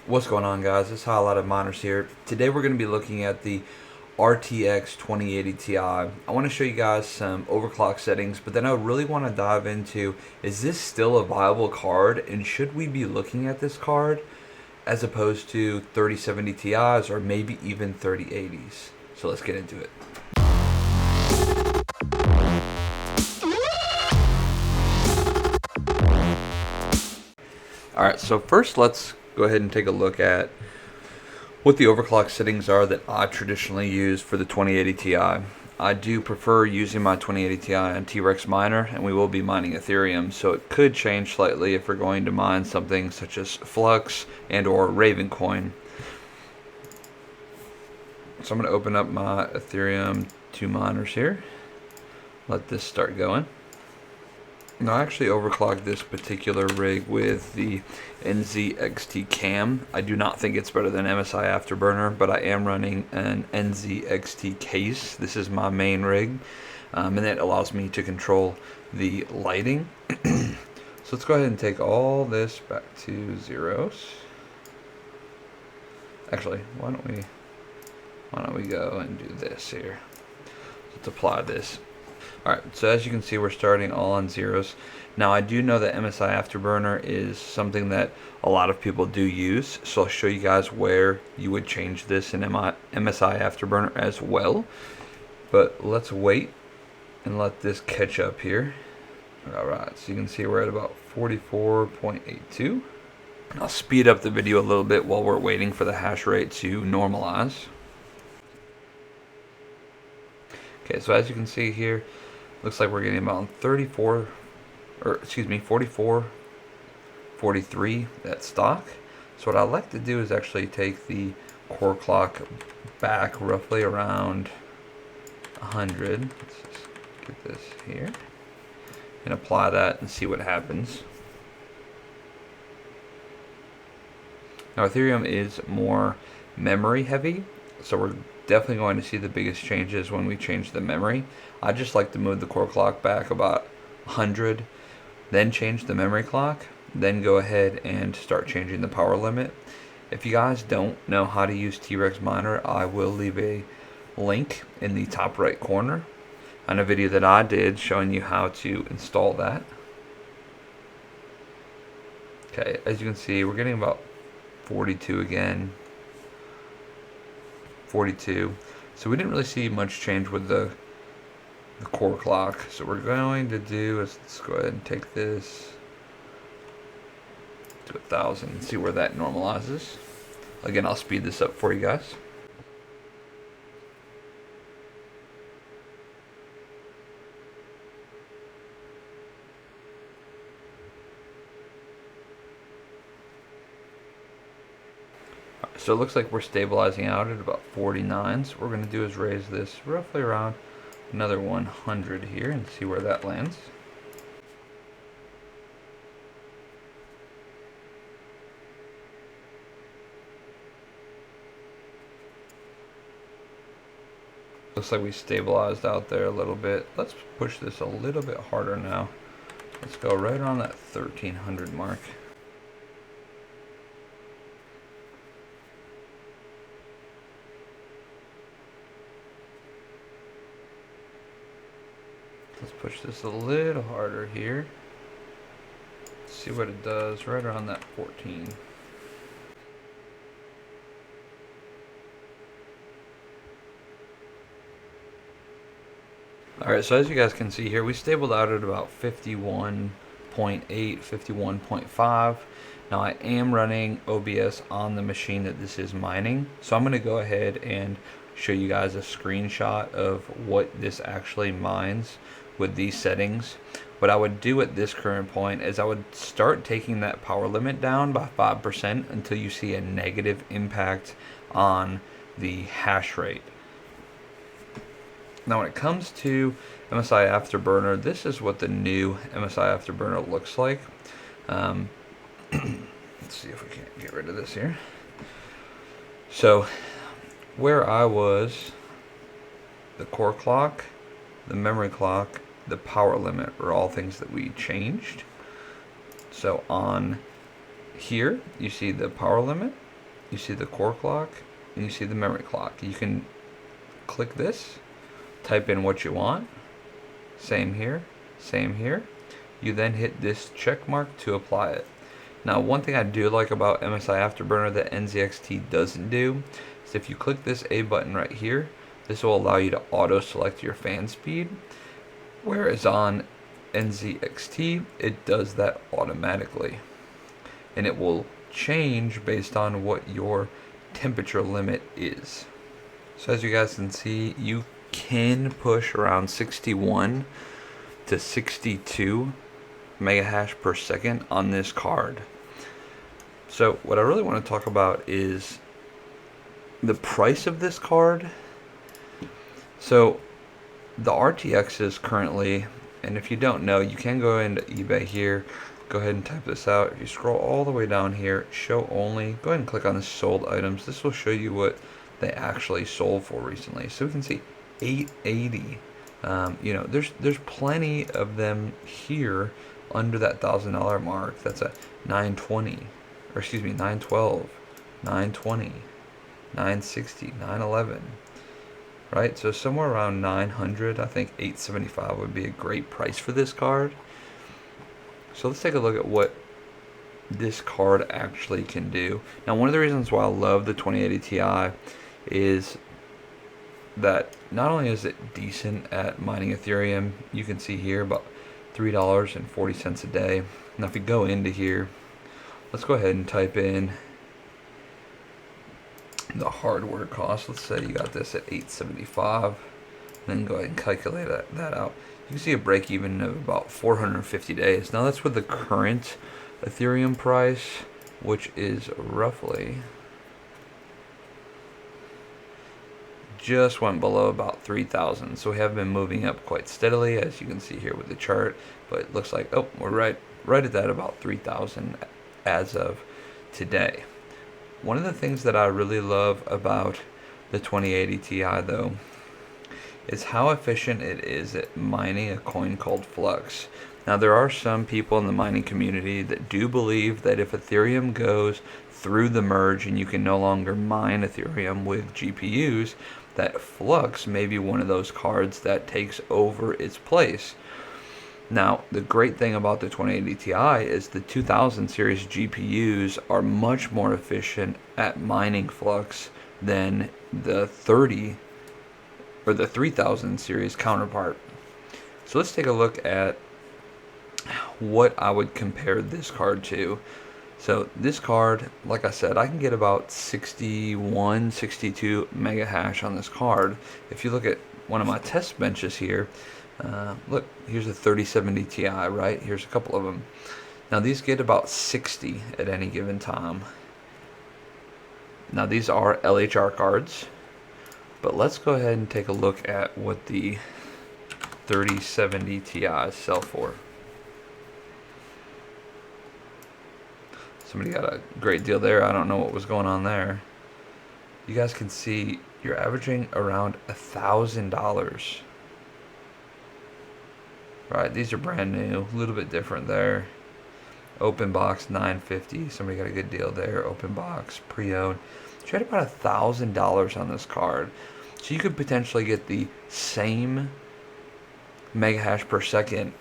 What's going on, guys? It's High Lot of Miners here. Today we're going to be looking at the RTX 2080 Ti. I want to show you guys some overclock settings, but then I really want to dive into, is this still a viable card, and should we be looking at this card as opposed to 3070 Ti's or maybe even 3080s? So let's get into it. Alright, so first let's go ahead and take a look at what the overclock settings are that I traditionally use for the 2080 Ti. I do prefer using my 2080 Ti on T-Rex miner, and we will be mining Ethereum, so it could change slightly if we're going to mine something such as Flux and or Ravencoin. So I'm going to open up my Ethereum 2 miners here. Let this start going. Now, I actually overclocked this particular rig with the NZXT cam. I do not think it's better than MSI Afterburner, but I am running an NZXT case. This is my main rig, and that allows me to control the lighting. So let's go ahead and take all this back to zeros. Actually, why don't we go and do this here? Let's apply this. Alright, so as you can see, we're starting all on zeros. Now, I do know that MSI Afterburner is something that a lot of people do use, so I'll show you guys where you would change this in MSI Afterburner as well. But let's wait and let this catch up here. Alright, so you can see we're at about 44.82. I'll speed up the video a little bit while we're waiting for the hash rate to normalize. Okay, so as you can see here, looks like we're getting about 44, 43 at stock. So what I like to do is actually take the core clock back roughly around 100. Let's just get this here and apply that and see what happens. Now, Ethereum is more memory heavy, so we're definitely going to see the biggest changes when we change the memory. I just like to move the core clock back about 100, then change the memory clock, then go ahead and start changing the power limit. If you guys don't know how to use T-Rex Miner, I will leave a link in the top right corner on a video that I did showing you how to install that. Okay, as you can see, we're getting about 42 again. 42. So we didn't really see much change with the core clock. So what we're going to do is let's go ahead and take this to 1,000 and see where that normalizes. Again, I'll speed this up for you guys. So it looks like we're stabilizing out at about 49. So what we're going to do is raise this roughly around another 100 here and see where that lands. Looks like we stabilized out there a little bit. Let's push this a little bit harder now. Let's go right around that 1300 mark. Let's push this a little harder here. See what it does right around that 14. Alright, so as you guys can see here, we stabled out at about 51.8, 51.5. Now I am running OBS on the machine that this is mining, so I'm going to go ahead and show you guys a screenshot of what this actually mines with these settings. What I would do at this current point is I would start taking that power limit down by 5% until you see a negative impact on the hash rate. Now, when it comes to MSI Afterburner, this is what the new MSI Afterburner looks like. Let's see if we can't get rid of this here. So, where I was, the core clock, the memory clock, the power limit were all things that we changed. So on here, you see the power limit. you see the core clock, and you see the memory clock. You can click this, type in what you want, same here, same here. You then hit this check mark to apply it. Now, one thing I do like about MSI Afterburner that NZXT doesn't do is if you click this A button right here, this will allow you to auto select your fan speed, whereas on NZXT it does that automatically, and it will change based on what your temperature limit is. So as you guys can see, you can push around 61 to 62 mega hash per second on this card. So what I really want to talk about is the price of this card. So the RTX is currently, and if you don't know, you can go into eBay here, go ahead and type this out. If you scroll all the way down here, show only, go ahead and click on the sold items. This will show you what they actually sold for recently. So we can see 880. You know, there's plenty of them here under that $1,000 mark. That's a 920, or excuse me, 912, 920, 960, 911. Right, so somewhere around 900. I think 875 would be a great price for this card. So let's take a look at what this card actually can do. Now, one of the reasons why I love the 2080 Ti is that not only is it decent at mining Ethereum, you can see here about $3.40 a day. Now if we go into here, let's go ahead and type in the hardware cost. Let's say you got this at $875, then go ahead and calculate that out. You can see a break even of about 450 days. Now that's with the current Ethereum price, which is roughly just went below about 3,000. So we have been moving up quite steadily, as you can see here with the chart, but it looks like, oh, we're right at that about 3,000 as of today. One of the things that I really love about the 2080 Ti though is how efficient it is at mining a coin called Flux. Now there are some people in the mining community that do believe that if Ethereum goes through the merge and you can no longer mine Ethereum with GPUs, that Flux may be one of those cards that takes over its place. Now, the great thing about the 2080 Ti is the 2000 series GPUs are much more efficient at mining Flux than the 30 or the 3000 series counterpart. So let's take a look at what I would compare this card to. So this card, like I said, I can get about 61, 62 mega hash on this card. If you look at one of my test benches here, look, here's a 3070 Ti, right? Here's a couple of them. Now these get about 60 at any given time. Now these are LHR cards, but let's go ahead and take a look at what the 3070 Ti sell for. Somebody got a great deal there. I don't know what was going on there. You guys can see you're averaging around $1,000. Right, these are brand new, a little bit different there. Open box $950. Somebody got a good deal there. Open box, pre-owned. Trade about $1,000 on this card. So you could potentially get the same mega hash per second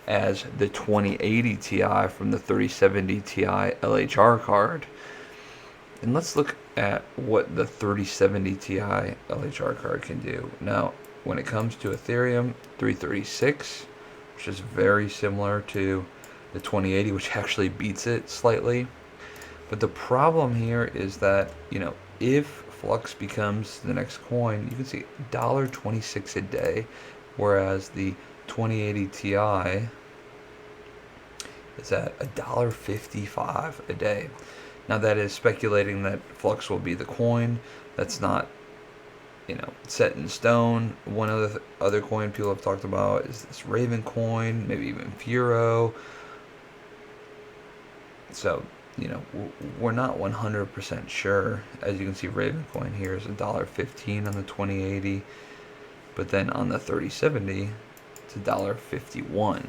as the 2080 Ti from the 3070 Ti LHR card. And let's look at what the 3070 Ti LHR card can do. Now, when it comes to Ethereum, 336, which is very similar to the 2080, which actually beats it slightly. But the problem here is that, you know, if Flux becomes the next coin, you can see $1.26 a day, whereas the 2080 Ti is at $1.55 a day. Now that is speculating that Flux will be the coin. That's not, you know, set in stone. One of the other coin people have talked about is this Raven coin, maybe even Furo. So, you know, we're not 100% sure. As you can see, Raven coin here is $1.15 on the 2080, but then on the 3070, it's $1.51.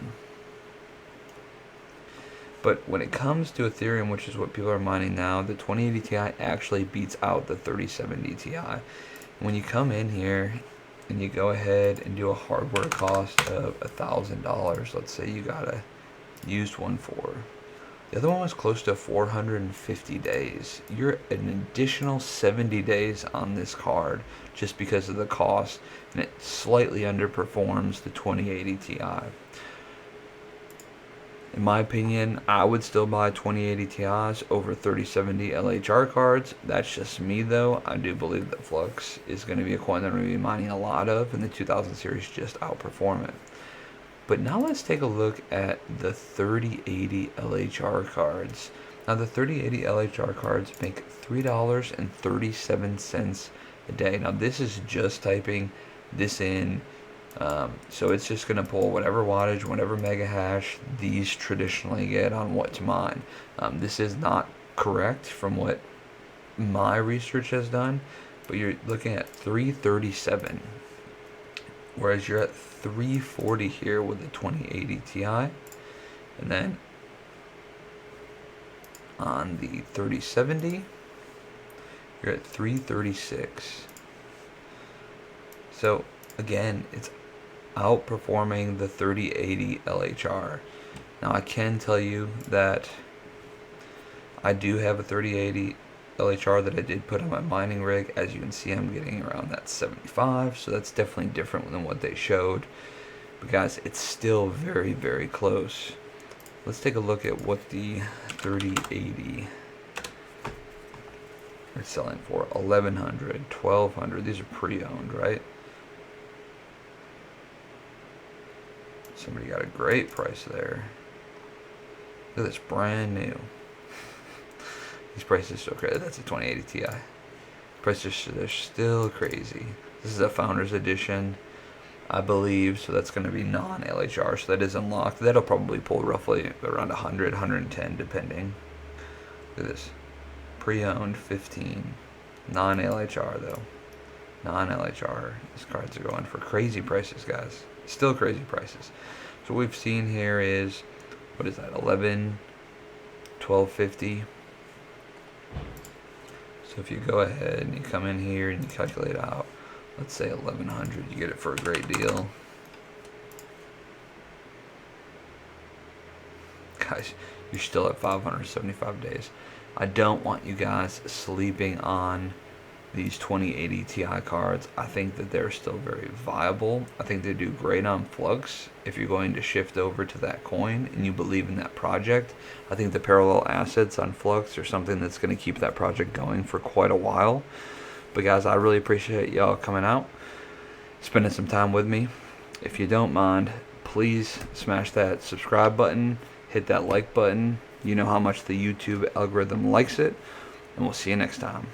But when it comes to Ethereum, which is what people are mining now, the 2080 Ti actually beats out the 3070 Ti. When you come in here and you go ahead and do a hardware cost of $1,000, let's say you got a used one for, the other one was close to 450 days. You're an additional 70 days on this card just because of the cost, and it slightly underperforms the 2080 Ti. In my opinion, I would still buy 2080 Ti's over 3070 LHR cards. That's just me though. I do believe that Flux is going to be a coin that I'm going to be mining a lot of, and the 2000 series just outperform it. But now let's take a look at the 3080 LHR cards. Now the 3080 LHR cards make $3.37 a day. Now this is just typing this in. So it's just going to pull whatever wattage, whatever mega hash these traditionally get on what to mine. This is not correct from what my research has done, but you're looking at 337, whereas you're at 340 here with the 2080 Ti, and then on the 3070 you're at 336. So again, it's outperforming the 3080 LHR. Now I can tell you that I do have a 3080 LHR that I did put on my mining rig. As you can see, I'm getting around that 75, so that's definitely different than what they showed. But guys, it's still very, very close. Let's take a look at what the 3080 are selling for. 1100, 1200. These are pre-owned, right? Somebody got a great price there. Look at this, brand new. These prices are so crazy. That's a 2080 Ti. Prices, they're still crazy. This is a Founders Edition, I believe, so that's going to be non-LHR, so that is unlocked. That'll probably pull roughly around 100, 110, depending. Look at this. Pre-owned, 15. Non-LHR, though. Non-LHR. These cards are going for crazy prices, guys. Still crazy prices. So what we've seen here is, what is that, 1250. So if you go ahead and you come in here and you calculate out, let's say 1100, you get it for a great deal. Guys, you're still at 575 days. I don't want you guys sleeping on these 2080 Ti cards. I think that they're still very viable. I think they do great on Flux if you're going to shift over to that coin and you believe in that project. I think the parallel assets on Flux are something that's going to keep that project going for quite a while. But guys, I really appreciate y'all coming out, spending some time with me. If you don't mind, please smash that subscribe button, hit that like button. You know how much the YouTube algorithm likes it, and we'll see you next time.